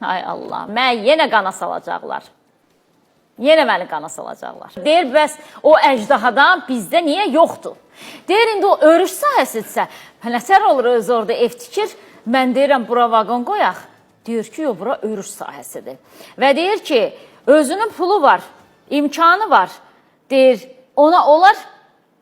Hay Allah, mən yenə qana salacaqlar. Yenə məni qana salacaqlar. Deyir, bəs o əjdahadan bizdə niyə yoxdur? Deyir, indi o örüş sahəsidirsə, nətər olur özü orada ev tikir, mən deyirəm, bura vaqon qoyaq. Deyir ki, yox, bura örüş sahəsidir. Və deyir ki, özünün pulu var, imkanı var. Deyir, ona olar,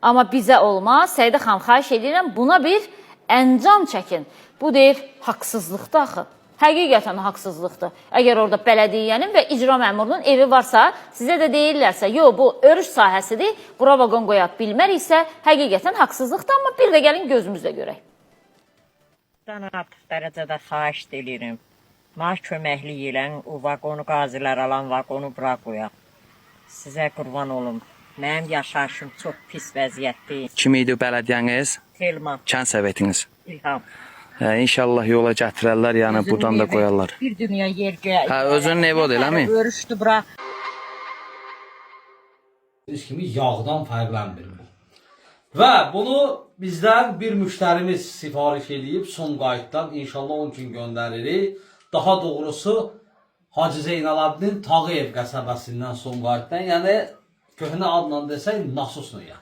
amma bizə olmaz. Səidə xan, xahiş edirəm, buna bir əncam çəkin. Bu deyir, haqsızlıqdır axı. Həqiqətən haqsızlıqdır. Əgər orada bələdiyyənin və icra məmurunun evi varsa, sizə də deyirlərsə, yox, bu örüş sahəsidir, bura vaqon qoyaq bilməriksə, həqiqətən haqsızlıqdır, amma bir də gəlin gözümüzlə görək. Artıq dərəcədə xahiş edirəm. Maaş köməkli elən, o vaqonu qazilər alan vaqonu bura qoyaq. Sizə qurban olum. Mənim yaşayışım çox pis vəziyyətdir. Kim idi bələdiyyəniz? Telman. Kənd sovetiniz. İlham. İnşallah yola gətirərlər, yəni buradan da qoyarlar. Bir dünya yer göyə. Özünün evi o deyil, mi? Örüşdü bura. Biz kimi yağdan fərqlənmir. Və bunu bizdən bir müştərimiz sifariş edib son qayıtdan inşallah onun üçün göndəririk. Daha doğrusu Hacı Zeynalabdin Tağıyev qəsəbəsindən son qayıtdan, yəni köhnə adla desək Nasusnuya.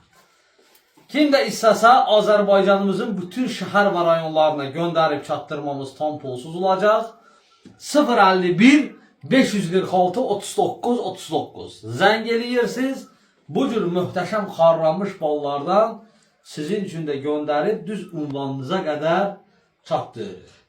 Kim də istəsə Azərbaycanımızın bütün şəhər və rayonlarına göndərib çatdırmamız tam pulsuz olacaq. 051 546 39 39 zəng eləyirsiniz. Bu cür möhtəşəm xarlanmış ballardan sizin üçün də göndərib düz ünvanınıza qədər çatdırırıq.